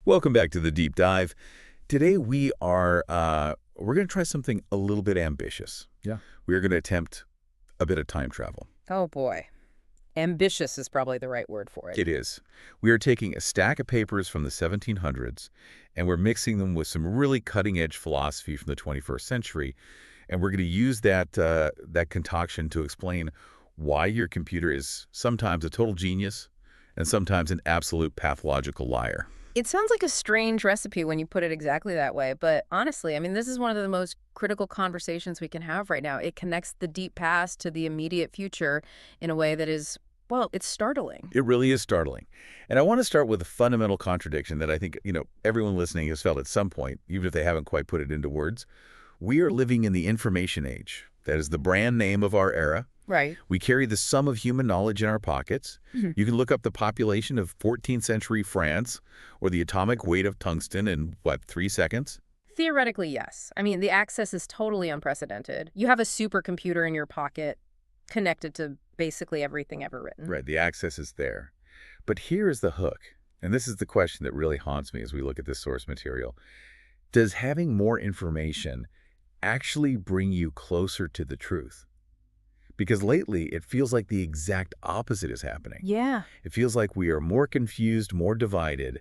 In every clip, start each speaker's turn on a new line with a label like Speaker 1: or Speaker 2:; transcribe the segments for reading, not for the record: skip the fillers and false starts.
Speaker 1: Welcome back to the Deep Dive. Today we're going to try something a little bit ambitious.
Speaker 2: Yeah.
Speaker 1: We're going to attempt a bit of time travel.
Speaker 3: Oh, boy. Ambitious is probably the right word for it.
Speaker 1: It is. We are taking a stack of papers from the 1700s, and we're mixing them with some really cutting-edge philosophy from the 21st century, and we're going to use that concoction to explain why your computer is sometimes a total genius and sometimes an absolute pathological liar.
Speaker 3: It sounds like a strange recipe when you put it exactly that way, but honestly, I mean, this is one of the most critical conversations we can have right now. It connects the deep past to the immediate future in a way that is, well, it's startling.
Speaker 1: It really is startling. And I want to start with a fundamental contradiction that I think, everyone listening has felt at some point, even if they haven't quite put it into words. We are living in the information age. That is the brand name of our era.
Speaker 3: Right.
Speaker 1: We carry the sum of human knowledge in our pockets. You can look up the population of 14th century France or the atomic weight of tungsten in, 3 seconds?
Speaker 3: Theoretically, yes. I mean, the access is totally unprecedented. You have a supercomputer in your pocket connected to basically everything ever written.
Speaker 1: Right, the access is there. But here is the hook, and this is the question that really haunts me as we look at this source material. Does having more information actually bring you closer to the truth? Because lately, it feels like the exact opposite is happening.
Speaker 3: Yeah.
Speaker 1: It feels like we are more confused, more divided,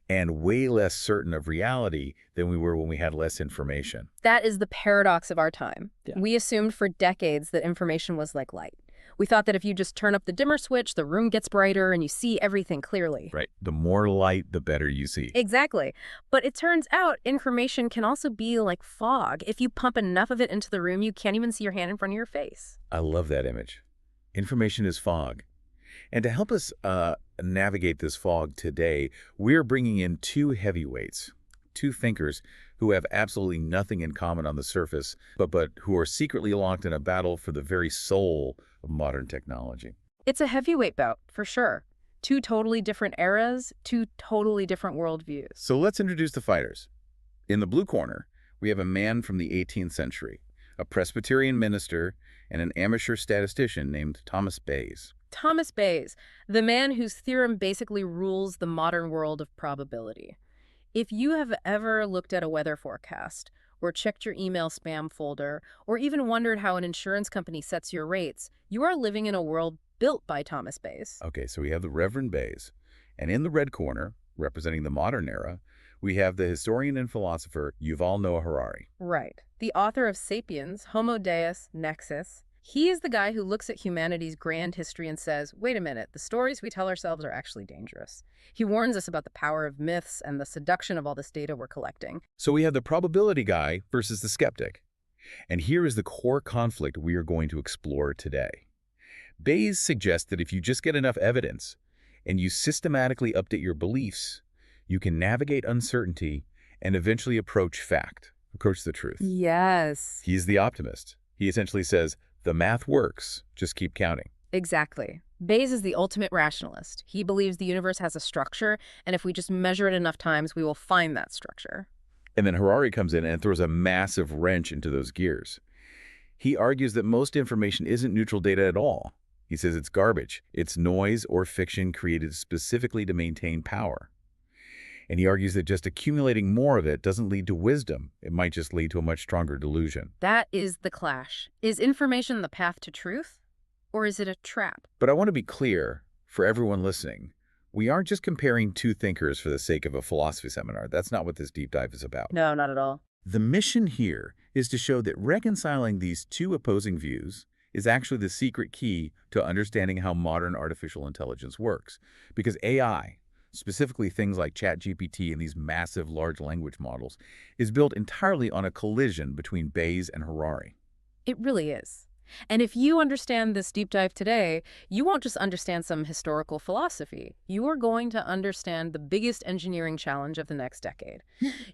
Speaker 1: and way less certain of reality than we were when we had less information.
Speaker 3: That is the paradox of our time.
Speaker 2: Yeah.
Speaker 3: We assumed for decades that information was like light. We thought that if you just turn up the dimmer switch, the room gets brighter and you see everything clearly.
Speaker 1: Right. The more light, the better you see.
Speaker 3: Exactly. But it turns out information can also be like fog. If you pump enough of it into the room, you can't even see your hand in front of your face.
Speaker 1: I love that image. Information is fog. And to help us navigate this fog today, we're bringing in two heavyweights, two thinkers who have absolutely nothing in common on the surface, but who are secretly locked in a battle for the very soul of modern technology.
Speaker 3: It's a heavyweight bout, for sure. Two totally different eras, two totally different worldviews.
Speaker 1: So let's introduce the fighters. In the blue corner, we have a man from the 18th century, a Presbyterian minister and an amateur statistician named Thomas Bayes.
Speaker 3: Thomas Bayes, the man whose theorem basically rules the modern world of probability. If you have ever looked at a weather forecast, or checked your email spam folder, or even wondered how an insurance company sets your rates, you are living in a world built by Thomas Bayes.
Speaker 1: Okay, so we have the Reverend Bayes. And in the red corner, representing the modern era, we have the historian and philosopher Yuval Noah Harari.
Speaker 3: Right. The author of Sapiens, Homo Deus, Nexus. He is the guy who looks at humanity's grand history and says, wait a minute, the stories we tell ourselves are actually dangerous. He warns us about the power of myths and the seduction of all this data we're collecting.
Speaker 1: So we have the probability guy versus the skeptic. And here is the core conflict we are going to explore today. Bayes suggests that if you just get enough evidence and you systematically update your beliefs, you can navigate uncertainty and eventually approach the truth.
Speaker 3: Yes.
Speaker 1: He's the optimist. He essentially says, the math works, just keep counting.
Speaker 3: Exactly. Bayes is the ultimate rationalist. He believes the universe has a structure, and if we just measure it enough times, we will find that structure.
Speaker 1: And then Harari comes in and throws a massive wrench into those gears. He argues that most information isn't neutral data at all. He says it's garbage. It's noise or fiction created specifically to maintain power. And he argues that just accumulating more of it doesn't lead to wisdom. It might just lead to a much stronger delusion.
Speaker 3: That is the clash. Is information the path to truth, or is it a trap?
Speaker 1: But I want to be clear, for everyone listening, we aren't just comparing two thinkers for the sake of a philosophy seminar. That's not what this deep dive is about.
Speaker 3: No, not at all.
Speaker 1: The mission here is to show that reconciling these two opposing views is actually the secret key to understanding how modern artificial intelligence works. Because AI, specifically things like ChatGPT and these massive large language models, is built entirely on a collision between Bayes and Harari.
Speaker 3: It really is. And if you understand this deep dive today, you won't just understand some historical philosophy. You are going to understand the biggest engineering challenge of the next decade.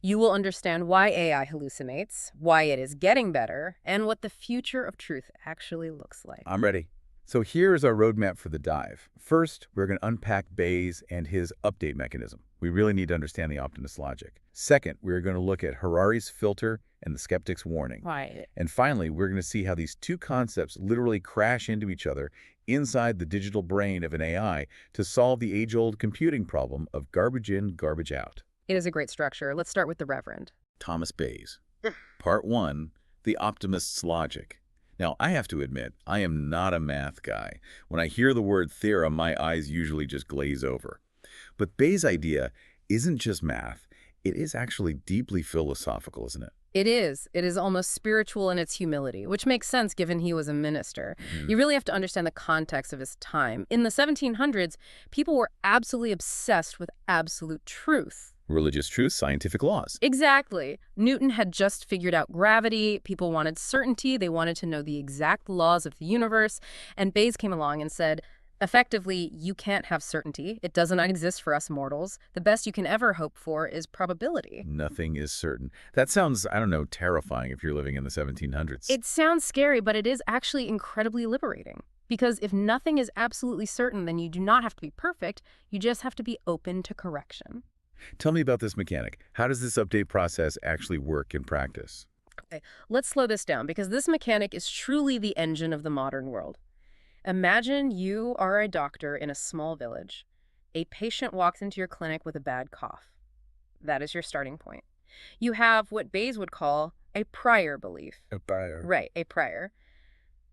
Speaker 3: You will understand why AI hallucinates, why it is getting better, and what the future of truth actually looks like.
Speaker 1: I'm ready. So here is our roadmap for the dive. First, we're going to unpack Bayes and his update mechanism. We really need to understand the optimist logic. Second, we're going to look at Harari's filter and the skeptic's warning.
Speaker 3: Right.
Speaker 1: And finally, we're going to see how these two concepts literally crash into each other inside the digital brain of an AI to solve the age-old computing problem of garbage in, garbage out.
Speaker 3: It is a great structure. Let's start with the Reverend.
Speaker 1: Thomas Bayes. Part 1, the optimist's logic. Now, I have to admit, I am not a math guy. When I hear the word theorem, my eyes usually just glaze over. But Bayes' idea isn't just math. It is actually deeply philosophical, isn't it?
Speaker 3: It is. It is almost spiritual in its humility, which makes sense given he was a minister. You really have to understand the context of his time. In the 1700s, people were absolutely obsessed with absolute truth.
Speaker 1: Religious truth, scientific laws.
Speaker 3: Exactly. Newton had just figured out gravity. People wanted certainty. They wanted to know the exact laws of the universe. And Bayes came along and said, effectively, you can't have certainty. It doesn't exist for us mortals. The best you can ever hope for is probability.
Speaker 1: Nothing is certain. That sounds, I don't know, terrifying if you're living in the 1700s.
Speaker 3: It sounds scary, but it is actually incredibly liberating. Because if nothing is absolutely certain, then you do not have to be perfect. You just have to be open to correction.
Speaker 1: Tell me about this mechanic. How does this update process actually work in practice?
Speaker 3: Okay, let's slow this down because this mechanic is truly the engine of the modern world. Imagine you are a doctor in a small village. A patient walks into your clinic with a bad cough. That is your starting point. You have what Bayes would call a prior belief.
Speaker 1: A prior.
Speaker 3: Right, a prior.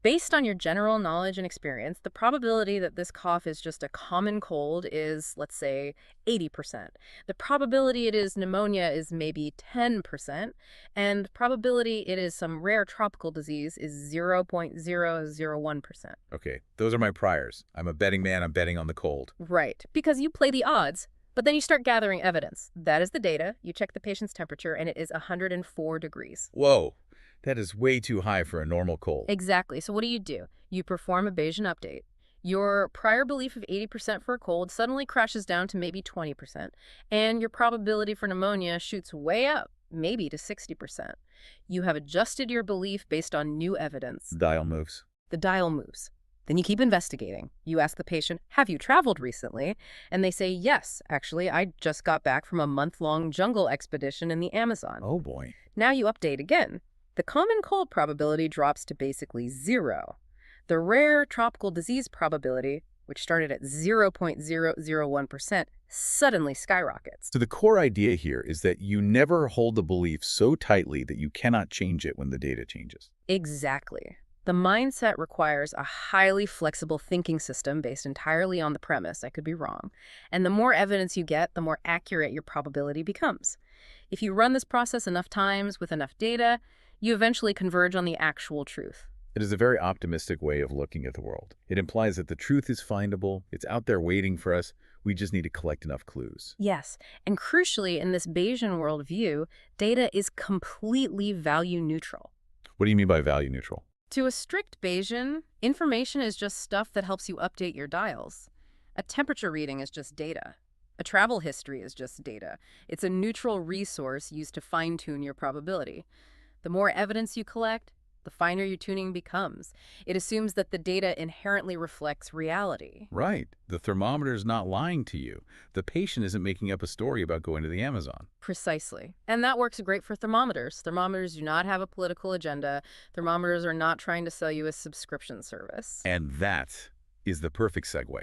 Speaker 3: Based on your general knowledge and experience, the probability that this cough is just a common cold is, let's say, 80%. The probability it is pneumonia is maybe 10%, and the probability it is some rare tropical disease is 0.001%.
Speaker 1: Okay, those are my priors. I'm a betting man, I'm betting on the cold.
Speaker 3: Right, because you play the odds. But then you start gathering evidence. That is the data. You check the patient's temperature, and it is 104 degrees.
Speaker 1: Whoa, that is way too high for a normal cold.
Speaker 3: Exactly. So what do? You perform a Bayesian update. Your prior belief of 80% for a cold suddenly crashes down to maybe 20%, and your probability for pneumonia shoots way up, maybe to 60%. You have adjusted your belief based on new evidence.
Speaker 1: The dial moves.
Speaker 3: The dial moves. Then you keep investigating. You ask the patient, have you traveled recently? And they say, yes, actually, I just got back from a month-long jungle expedition in the Amazon.
Speaker 1: Oh boy.
Speaker 3: Now you update again. The common cold probability drops to basically 0. The rare tropical disease probability, which started at 0.001%, suddenly skyrockets.
Speaker 1: So the core idea here is that you never hold the belief so tightly that you cannot change it when the data changes.
Speaker 3: Exactly. The mindset requires a highly flexible thinking system based entirely on the premise, I could be wrong. And the more evidence you get, the more accurate your probability becomes. If you run this process enough times with enough data, you eventually converge on the actual truth.
Speaker 1: It is a very optimistic way of looking at the world. It implies that the truth is findable, it's out there waiting for us, we just need to collect enough clues.
Speaker 3: Yes, and crucially, in this Bayesian worldview, data is completely value neutral.
Speaker 1: What do you mean by value neutral?
Speaker 3: To a strict Bayesian, information is just stuff that helps you update your dials. A temperature reading is just data. A travel history is just data. It's a neutral resource used to fine-tune your probability. The more evidence you collect, the finer your tuning becomes. It assumes that the data inherently reflects reality.
Speaker 1: Right. The thermometer is not lying to you. The patient isn't making up a story about going to the Amazon.
Speaker 3: Precisely. And that works great for thermometers. Thermometers do not have a political agenda. Thermometers are not trying to sell you a subscription service.
Speaker 1: And that is the perfect segue,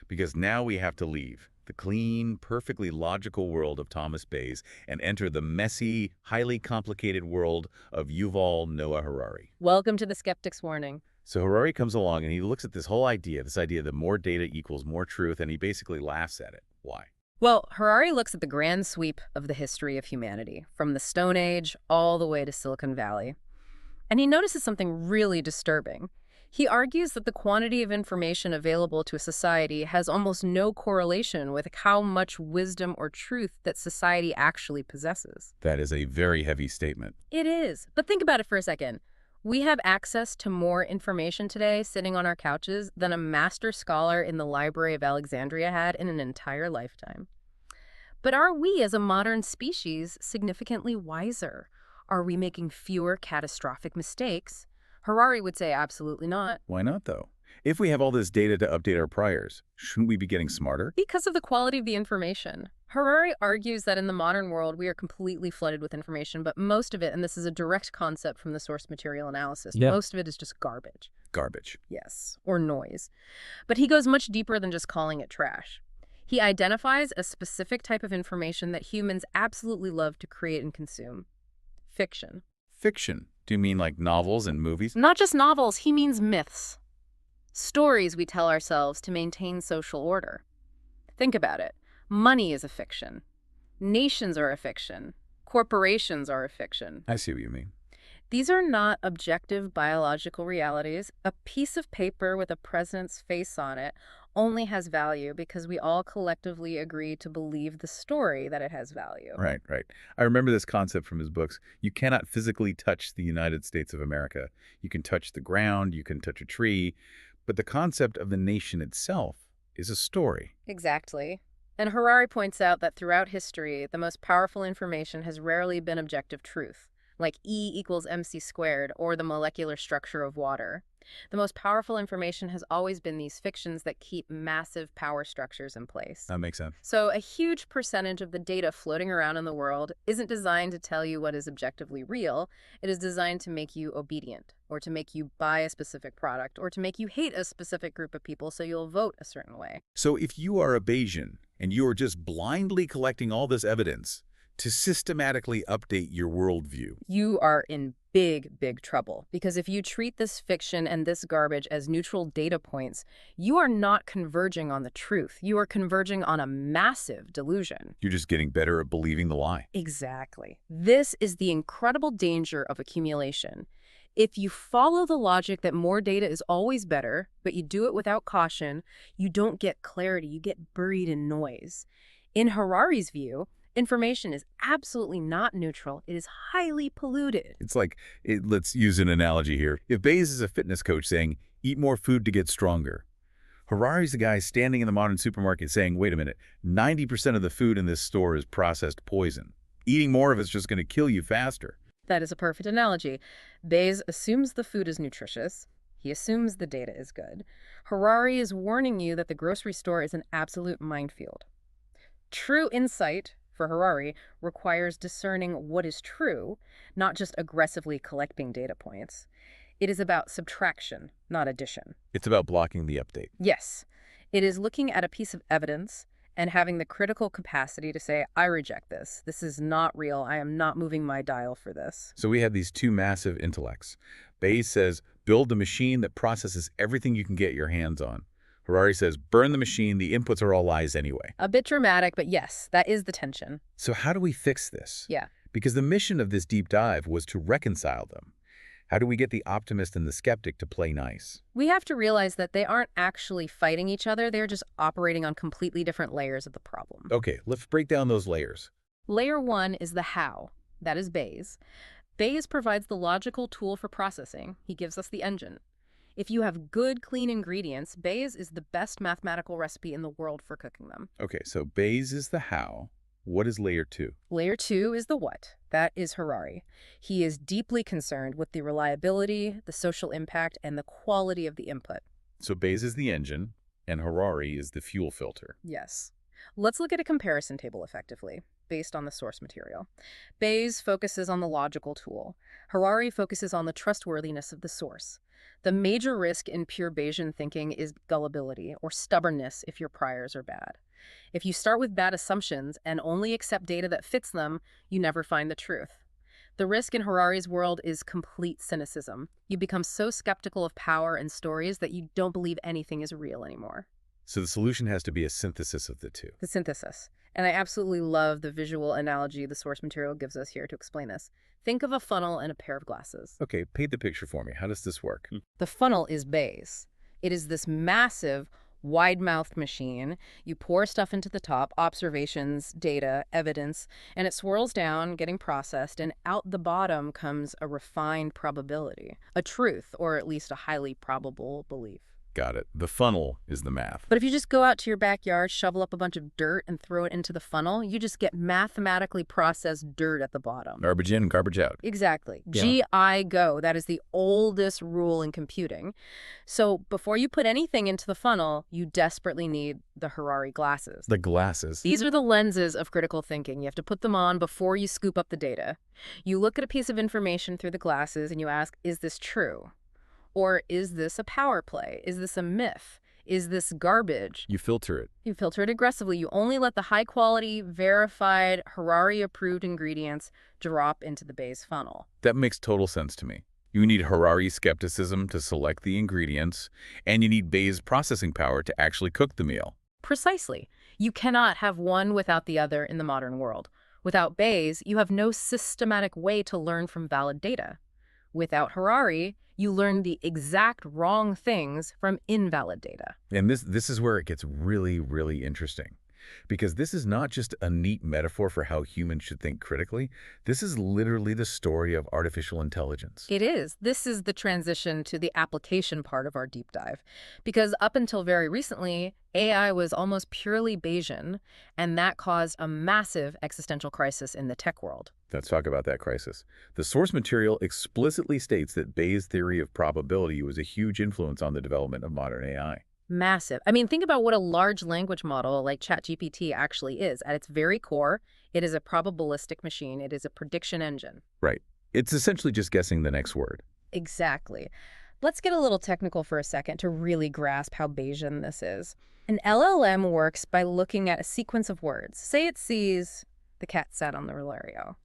Speaker 1: because now we have to leave the clean, perfectly logical world of Thomas Bayes and enter the messy, highly complicated world of Yuval Noah Harari.
Speaker 3: Welcome to the Skeptic's Warning.
Speaker 1: So Harari comes along and he looks at this whole idea, that more data equals more truth, and he basically laughs at it. Why?
Speaker 3: Well, Harari looks at the grand sweep of the history of humanity, from the Stone Age all the way to Silicon Valley. And he notices something really disturbing. He argues that the quantity of information available to a society has almost no correlation with how much wisdom or truth that society actually possesses.
Speaker 1: That is a very heavy statement.
Speaker 3: It is. But think about it for a second. We have access to more information today sitting on our couches than a master scholar in the Library of Alexandria had in an entire lifetime. But are we, as a modern species, significantly wiser? Are we making fewer catastrophic mistakes? Harari would say absolutely not.
Speaker 1: Why not, though? If we have all this data to update our priors, shouldn't we be getting smarter?
Speaker 3: Because of the quality of the information. Harari argues that in the modern world, we are completely flooded with information, but most of it, and this is a direct concept from the source material analysis, most of it is just garbage.
Speaker 1: Garbage.
Speaker 3: Yes, or noise. But he goes much deeper than just calling it trash. He identifies a specific type of information that humans absolutely love to create and consume: fiction.
Speaker 1: Fiction. Do you mean like novels and movies?
Speaker 3: Not just novels, he means myths. Stories we tell ourselves to maintain social order. Think about it. Money is a fiction. Nations are a fiction. Corporations are a fiction.
Speaker 1: I see what you mean.
Speaker 3: These are not objective biological realities. A piece of paper with a president's face on it only has value because we all collectively agree to believe the story that it has value.
Speaker 1: Right, right. I remember this concept from his books. You cannot physically touch the United States of America. You can touch the ground, you can touch a tree, but the concept of the nation itself is a story.
Speaker 3: Exactly. And Harari points out that throughout history, the most powerful information has rarely been objective truth, like E equals mc squared or the molecular structure of water. The most powerful information has always been these fictions that keep massive power structures in place.
Speaker 1: That makes sense.
Speaker 3: So a huge percentage of the data floating around in the world isn't designed to tell you what is objectively real. It is designed to make you obedient, or to make you buy a specific product, or to make you hate a specific group of people so you'll vote a certain way.
Speaker 1: So if you are a Bayesian and you are just blindly collecting all this evidence to systematically update your worldview,
Speaker 3: You are in big, big trouble. Because if you treat this fiction and this garbage as neutral data points, you are not converging on the truth. You are converging on a massive delusion.
Speaker 1: you're just getting better at believing the lie.
Speaker 3: Exactly. This is the incredible danger of accumulation. If you follow the logic that more data is always better, but you do it without caution, you don't get clarity, you get buried in noise. In Harari's view, information is absolutely not neutral. It is highly polluted.
Speaker 1: It's like, let's use an analogy here. If Bayes is a fitness coach saying, eat more food to get stronger, Harari's the guy standing in the modern supermarket saying, wait a minute, 90% of the food in this store is processed poison. Eating more of it's just going to kill you faster.
Speaker 3: That is a perfect analogy. Bayes assumes the food is nutritious. He assumes the data is good. Harari is warning you that the grocery store is an absolute minefield. True insight, for Harari, requires discerning what is true, not just aggressively collecting data points. It is about subtraction, not addition.
Speaker 1: It's about blocking the update.
Speaker 3: Yes, it is looking at a piece of evidence and having the critical capacity to say, I reject this. This is not real. I am not moving my dial for this.
Speaker 1: So we have these two massive intellects. Bayes says, build the machine that processes everything you can get your hands on. Harari says, burn the machine, the inputs are all lies anyway.
Speaker 3: A bit dramatic, but yes, that is the tension.
Speaker 1: So how do we fix this?
Speaker 3: Yeah.
Speaker 1: Because the mission of this deep dive was to reconcile them. How do we get the optimist and the skeptic to play nice?
Speaker 3: We have to realize that they aren't actually fighting each other. They're just operating on completely different layers of the problem.
Speaker 1: Okay, let's break down those layers.
Speaker 3: Layer 1 is the how. That is Bayes. Bayes provides the logical tool for processing. He gives us the engine. If you have good, clean ingredients, Bayes is the best mathematical recipe in the world for cooking them.
Speaker 1: Okay, so Bayes is the how. What is layer 2?
Speaker 3: Layer 2 is the what. That is Harari. He is deeply concerned with the reliability, the social impact, and the quality of the input.
Speaker 1: So Bayes is the engine, and Harari is the fuel filter.
Speaker 3: Yes. Let's look at a comparison table effectively, based on the source material. Bayes focuses on the logical tool. Harari focuses on the trustworthiness of the source. The major risk in pure Bayesian thinking is gullibility, or stubbornness if your priors are bad. If you start with bad assumptions and only accept data that fits them, you never find the truth. The risk in Harari's world is complete cynicism. You become so skeptical of power and stories that you don't believe anything is real anymore.
Speaker 1: So the solution has to be a synthesis of the two.
Speaker 3: The synthesis. And I absolutely love the visual analogy the source material gives us here to explain this. Think of a funnel and a pair of glasses.
Speaker 1: Okay, paint the picture for me. How does this work?
Speaker 3: The funnel is Bayes. It is this massive, wide-mouthed machine. You pour stuff into the top, observations, data, evidence, and it swirls down, getting processed, and out the bottom comes a refined probability, a truth, or at least a highly probable belief.
Speaker 1: Got it. The funnel is the math.
Speaker 3: But if you just go out to your backyard, shovel up a bunch of dirt, and throw it into the funnel, you just get mathematically processed dirt at the bottom.
Speaker 1: Garbage in, garbage out.
Speaker 3: Exactly.
Speaker 1: Yeah.
Speaker 3: GIGO. That is the oldest rule in computing. So before you put anything into the funnel, you desperately need the Harari glasses.
Speaker 1: The glasses.
Speaker 3: These are the lenses of critical thinking. You have to put them on before you scoop up the data. You look at a piece of information through the glasses and you ask, is this true? Or is this a power play? Is this a myth? is this garbage.
Speaker 1: You filter it.
Speaker 3: You filter it aggressively. You only let the high-quality, verified, Harari-approved ingredients drop into the Bayes funnel.
Speaker 1: That makes total sense to me. You need Harari skepticism to select the ingredients, and you need Bayes processing power to actually cook the meal.
Speaker 3: Precisely. You cannot have one without the other in the modern world. Without Bayes, you have no systematic way to learn from valid data. Without Harari, you learn the exact wrong things from invalid data.
Speaker 1: And this is where it gets really, really interesting. Because this is not just a neat metaphor for how humans should think critically. This is literally the story of artificial intelligence.
Speaker 3: It is. This is the transition to the application part of our deep dive. Because up until very recently, AI was almost purely Bayesian, and that caused a massive existential crisis in the tech world.
Speaker 1: Let's talk about that crisis. The source material explicitly states that Bayes' theory of probability was a huge influence on the development of modern AI.
Speaker 3: Massive. I mean, think about what a large language model like ChatGPT actually is. At its very core, it is a probabilistic machine. It is a prediction engine.
Speaker 1: Right. It's essentially just guessing the next word.
Speaker 3: Exactly. Let's get a little technical for a second to really grasp how Bayesian this is. An LLM works by looking at a sequence of words. Say it sees the cat sat on the Relario.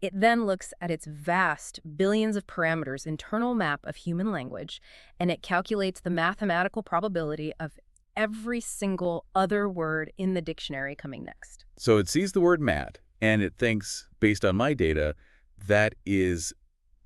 Speaker 3: It then looks at its vast, billions of parameters internal map of human language, and it calculates the mathematical probability of every single other word in the dictionary coming next.
Speaker 1: So it sees the word "mat," and it thinks, based on my data, that is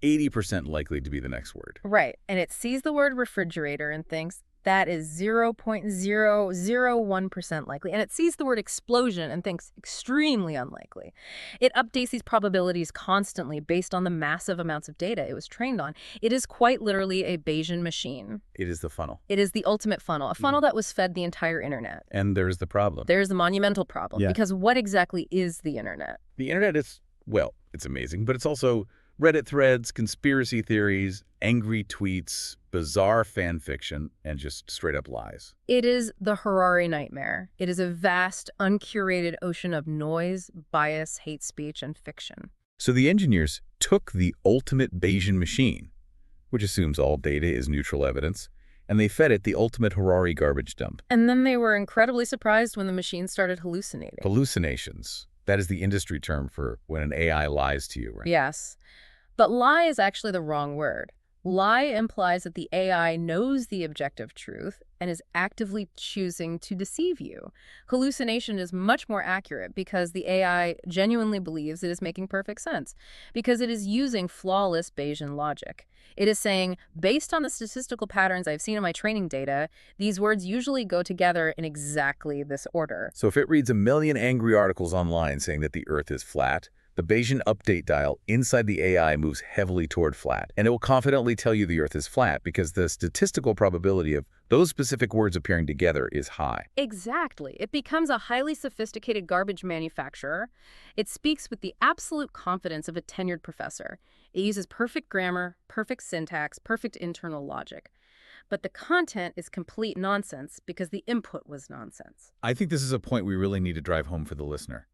Speaker 1: 80% likely to be the next word.
Speaker 3: Right, and it sees the word refrigerator and thinks, that is 0.001% likely. And it sees the word explosion and thinks extremely unlikely. It updates these probabilities constantly based on the massive amounts of data it was trained on. It is quite literally a Bayesian machine.
Speaker 1: It is the funnel.
Speaker 3: It is the ultimate funnel, a funnel that was fed the entire internet.
Speaker 1: And there's the problem.
Speaker 3: There's the monumental problem, because what exactly is the internet?
Speaker 1: The internet is, well, it's amazing, but it's also Reddit threads, conspiracy theories, angry tweets, bizarre fan fiction, and just straight-up lies.
Speaker 3: It is the Harari nightmare. It is a vast, uncurated ocean of noise, bias, hate speech, and fiction.
Speaker 1: So the engineers took the ultimate Bayesian machine, which assumes all data is neutral evidence, and they fed it the ultimate Harari garbage dump.
Speaker 3: And then they were incredibly surprised when the machine started hallucinating.
Speaker 1: Hallucinations. That is the industry term for when an AI lies to you, right?
Speaker 3: Yes. But lie is actually the wrong word. Lie implies that the AI knows the objective truth and is actively choosing to deceive you. Hallucination is much more accurate because the AI genuinely believes it is making perfect sense, because it is using flawless Bayesian logic. It is saying, based on the statistical patterns I've seen in my training data, these words usually go together in exactly this order.
Speaker 1: So if it reads a million angry articles online saying that the Earth is flat, the Bayesian update dial inside the AI moves heavily toward flat, and it will confidently tell you the Earth is flat because the statistical probability of those specific words appearing together is high.
Speaker 3: Exactly. It becomes a highly sophisticated garbage manufacturer. It speaks with the absolute confidence of a tenured professor. It uses perfect grammar, perfect syntax, perfect internal logic. But the content is complete nonsense because the input was nonsense.
Speaker 1: I think this is a point we really need to drive home for the listener.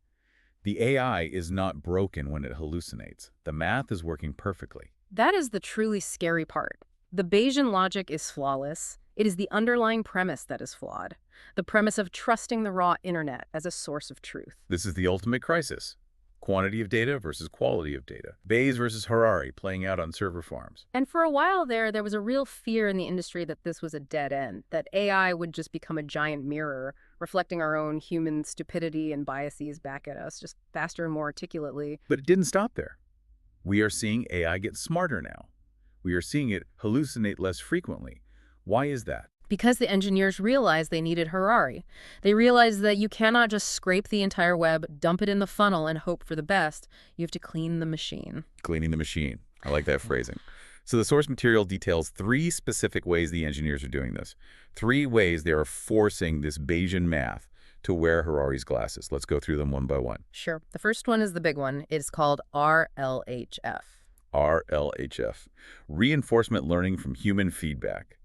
Speaker 1: The AI is not broken when it hallucinates. The math is working perfectly.
Speaker 3: That is the truly scary part. The Bayesian logic is flawless. It is the underlying premise that is flawed. The premise of trusting the raw internet as a source of truth.
Speaker 1: This is the ultimate crisis. Quantity of data versus quality of data. Bayes versus Harari playing out on server farms.
Speaker 3: And for a while there was a real fear in the industry that this was a dead end, that AI would just become a giant mirror, reflecting our own human stupidity and biases back at us, just faster and more articulately.
Speaker 1: But it didn't stop there. We are seeing AI get smarter now. We are seeing it hallucinate less frequently. Why is that?
Speaker 3: Because the engineers realized they needed Harari. They realized that you cannot just scrape the entire web, dump it in the funnel, and hope for the best. You have to clean the machine.
Speaker 1: Cleaning the machine. I like that phrasing. So the source material details 3 specific ways the engineers are doing this. 3 ways they are forcing this Bayesian math to wear Harari's glasses. Let's go through them one by one.
Speaker 3: Sure. The first one is the big one. It's called RLHF.
Speaker 1: RLHF. Reinforcement learning from human feedback.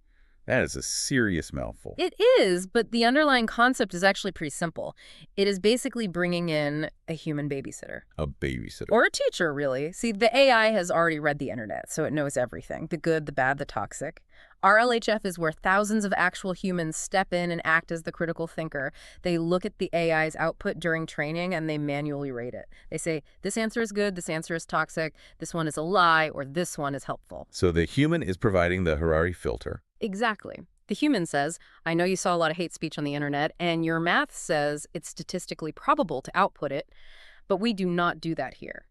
Speaker 1: That is a serious mouthful.
Speaker 3: It is, but the underlying concept is actually pretty simple. It is basically bringing in a human babysitter.
Speaker 1: A babysitter.
Speaker 3: Or a teacher, really. See, the AI has already read the internet, so it knows everything. The good, the bad, the toxic. RLHF is where thousands of actual humans step in and act as the critical thinker. They look at the AI's output during training and they manually rate it. They say, this answer is good, this answer is toxic, this one is a lie, or this one is helpful.
Speaker 1: So the human is providing the Harari filter.
Speaker 3: Exactly. The human says, I know you saw a lot of hate speech on the internet, and your math says it's statistically probable to output it, but we do not do that here.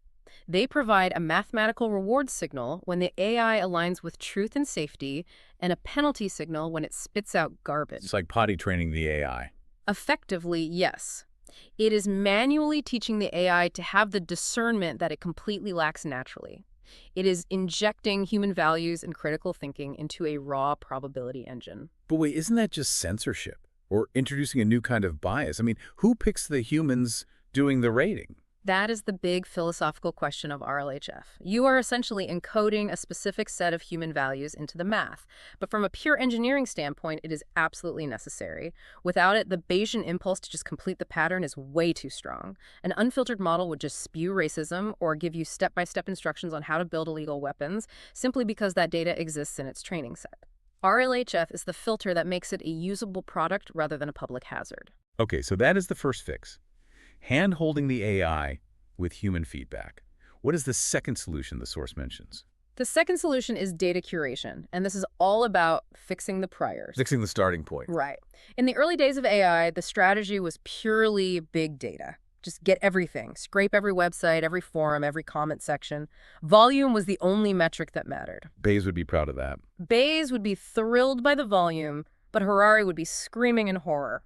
Speaker 3: They provide a mathematical reward signal when the AI aligns with truth and safety, and a penalty signal when it spits out garbage.
Speaker 1: It's like potty training the AI.
Speaker 3: Effectively, yes. It is manually teaching the AI to have the discernment that it completely lacks naturally. It is injecting human values and critical thinking into a raw probability engine.
Speaker 1: But wait, isn't that just censorship? Or introducing a new kind of bias? I mean, who picks the humans doing the rating?
Speaker 3: That is the big philosophical question of RLHF. You are essentially encoding a specific set of human values into the math. But from a pure engineering standpoint, it is absolutely necessary. Without it, the Bayesian impulse to just complete the pattern is way too strong. An unfiltered model would just spew racism or give you step-by-step instructions on how to build illegal weapons simply because that data exists in its training set. RLHF is the filter that makes it a usable product rather than a public hazard.
Speaker 1: Okay, so that is the first fix. Hand-holding the AI with human feedback. What is the second solution the source mentions?
Speaker 3: The second solution is data curation, and this is all about fixing the priors.
Speaker 1: Fixing the starting point.
Speaker 3: Right. In the early days of AI, the strategy was purely big data. Just get everything. Scrape every website, every forum, every comment section. Volume was the only metric that mattered.
Speaker 1: Bayes would be proud of that.
Speaker 3: Bayes would be thrilled by the volume, but Harari would be screaming in horror.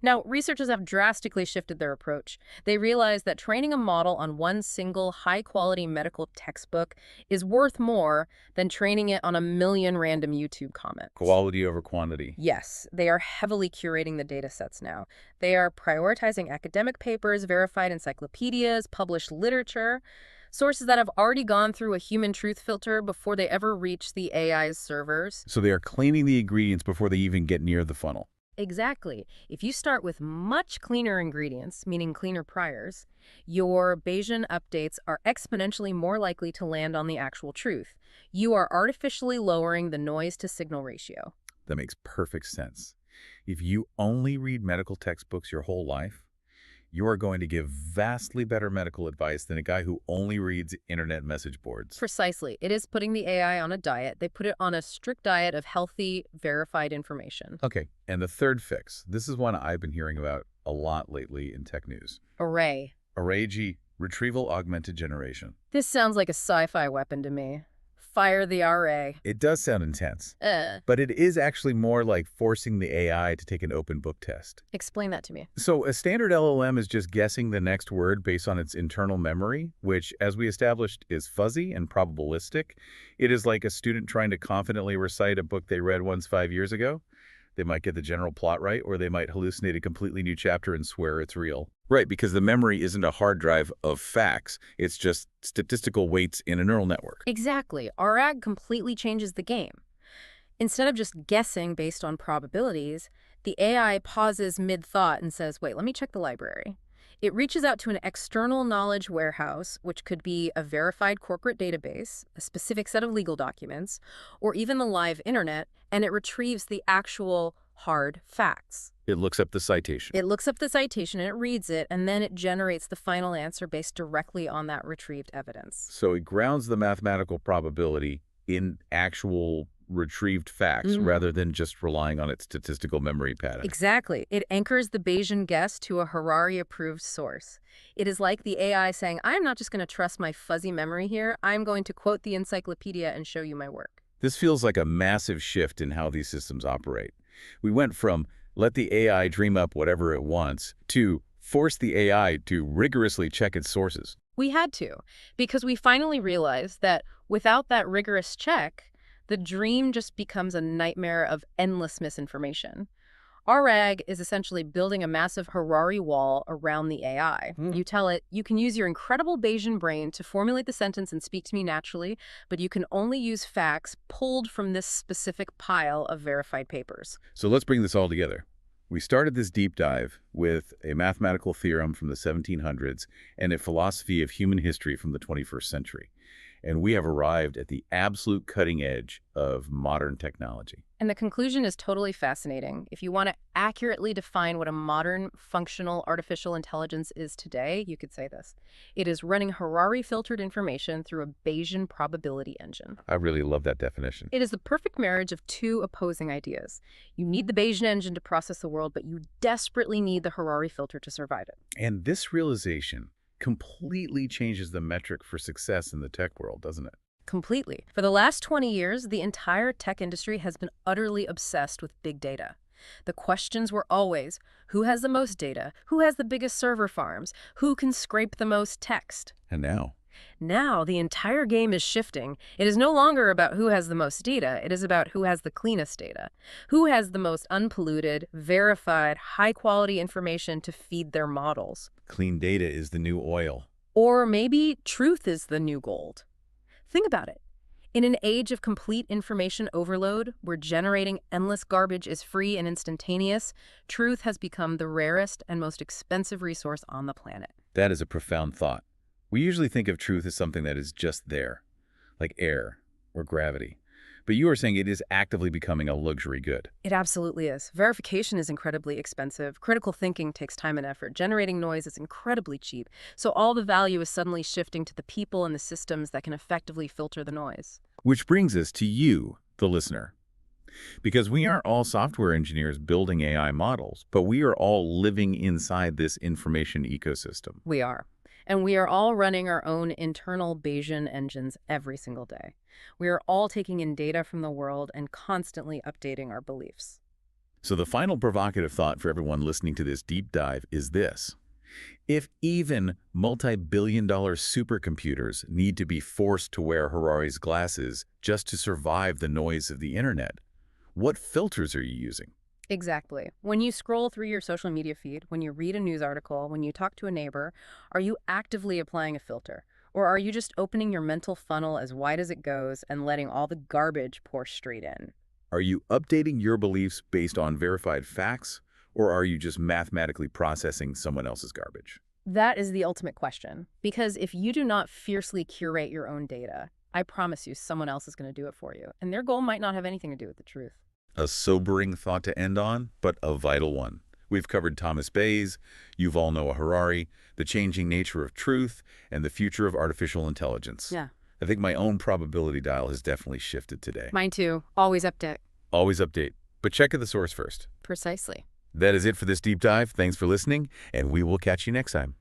Speaker 3: Now, researchers have drastically shifted their approach. They realize that training a model on one single high-quality medical textbook is worth more than training it on a million random YouTube comments.
Speaker 1: Quality over quantity.
Speaker 3: Yes, they are heavily curating the data sets now. They are prioritizing academic papers, verified encyclopedias, published literature, sources that have already gone through a human truth filter before they ever reach the AI's servers.
Speaker 1: So they are cleaning the ingredients before they even get near the funnel.
Speaker 3: Exactly. If you start with much cleaner ingredients, meaning cleaner priors, your Bayesian updates are exponentially more likely to land on the actual truth. You are artificially lowering the noise-to-signal ratio.
Speaker 1: That makes perfect sense. If you only read medical textbooks your whole life, you are going to give vastly better medical advice than a guy who only reads internet message boards.
Speaker 3: Precisely. It is putting the AI on a diet. They put it on a strict diet of healthy, verified information.
Speaker 1: Okay, and the third fix. This is one I've been hearing about a lot lately in tech news.
Speaker 3: Array.
Speaker 1: Array-G, retrieval augmented generation.
Speaker 3: This sounds like a sci-fi weapon to me. Fire the array.
Speaker 1: It does sound intense, but it is actually more like forcing the AI to take an open book test.
Speaker 3: Explain that to me.
Speaker 1: So a standard LLM is just guessing the next word based on its internal memory, which, as we established, is fuzzy and probabilistic. It is like a student trying to confidently recite a book they read once 5 years ago. They might get the general plot right, or they might hallucinate a completely new chapter and swear it's real. Right, because the memory isn't a hard drive of facts. It's just statistical weights in a neural network.
Speaker 3: Exactly. RAG completely changes the game. Instead of just guessing based on probabilities, the AI pauses mid-thought and says, wait, let me check the library. It reaches out to an external knowledge warehouse, which could be a verified corporate database, a specific set of legal documents, or even the live internet, and it retrieves the actual hard facts.
Speaker 1: It looks up the citation.
Speaker 3: It looks up the citation and it reads it, and then it generates the final answer based directly on that retrieved evidence.
Speaker 1: So it grounds the mathematical probability in actual retrieved facts rather than just relying on its statistical memory pattern.
Speaker 3: Exactly. It anchors the Bayesian guess to a Harari-approved source. It is like the AI saying, I'm not just going to trust my fuzzy memory here. I'm going to quote the encyclopedia and show you my work.
Speaker 1: This feels like a massive shift in how these systems operate. We went from let the AI dream up whatever it wants to force the AI to rigorously check its sources.
Speaker 3: We had to, because we finally realized that without that rigorous check, the dream just becomes a nightmare of endless misinformation. RAG is essentially building a massive Harari wall around the AI.
Speaker 1: Hmm.
Speaker 3: You tell it, you can use your incredible Bayesian brain to formulate the sentence and speak to me naturally, but you can only use facts pulled from this specific pile of verified papers.
Speaker 1: So let's bring this all together. We started this deep dive with a mathematical theorem from the 1700s and a philosophy of human history from the 21st century. And we have arrived at the absolute cutting edge of modern technology.
Speaker 3: And the conclusion is totally fascinating. If you want to accurately define what a modern, functional artificial intelligence is today, you could say this. It is running Harari-filtered information through a Bayesian probability engine.
Speaker 1: I really love that definition.
Speaker 3: It is the perfect marriage of two opposing ideas. You need the Bayesian engine to process the world, but you desperately need the Harari filter to survive it.
Speaker 1: And this realization completely changes the metric for success in the tech world, doesn't it?
Speaker 3: Completely. For the last 20 years, the entire tech industry has been utterly obsessed with big data. The questions were always, who has the most data? Who has the biggest server farms? Who can scrape the most text?
Speaker 1: And now?
Speaker 3: Now, the entire game is shifting. It is no longer about who has the most data. It is about who has the cleanest data. Who has the most unpolluted, verified, high-quality information to feed their models.
Speaker 1: Clean data is the new oil.
Speaker 3: Or maybe truth is the new gold. Think about it. In an age of complete information overload, where generating endless garbage is free and instantaneous, truth has become the rarest and most expensive resource on the planet.
Speaker 1: That is a profound thought. We usually think of truth as something that is just there, like air or gravity. But you are saying it is actively becoming a luxury good.
Speaker 3: It absolutely is. Verification is incredibly expensive. Critical thinking takes time and effort. Generating noise is incredibly cheap. So all the value is suddenly shifting to the people and the systems that can effectively filter the noise.
Speaker 1: Which brings us to you, the listener. Because we aren't all software engineers building AI models, but we are all living inside this information ecosystem.
Speaker 3: We are. And we are all running our own internal Bayesian engines every single day. We are all taking in data from the world and constantly updating our beliefs.
Speaker 1: So the final provocative thought for everyone listening to this deep dive is this. If even multi-billion-dollar supercomputers need to be forced to wear Harari's glasses just to survive the noise of the internet, what filters are you using?
Speaker 3: Exactly. When you scroll through your social media feed, when you read a news article, when you talk to a neighbor, are you actively applying a filter? Or are you just opening your mental funnel as wide as it goes and letting all the garbage pour straight in?
Speaker 1: Are you updating your beliefs based on verified facts, or are you just mathematically processing someone else's garbage?
Speaker 3: That is the ultimate question. Because if you do not fiercely curate your own data, I promise you someone else is going to do it for you. And their goal might not have anything to do with the truth.
Speaker 1: A sobering thought to end on, but a vital one. We've covered Thomas Bayes, Yuval Noah Harari, the changing nature of truth, and the future of artificial intelligence.
Speaker 3: Yeah.
Speaker 1: I think my own probability dial has definitely shifted today.
Speaker 3: Mine too. Always update.
Speaker 1: Always update, but check at the source first.
Speaker 3: Precisely.
Speaker 1: That is it for this deep dive. Thanks for listening, and we will catch you next time.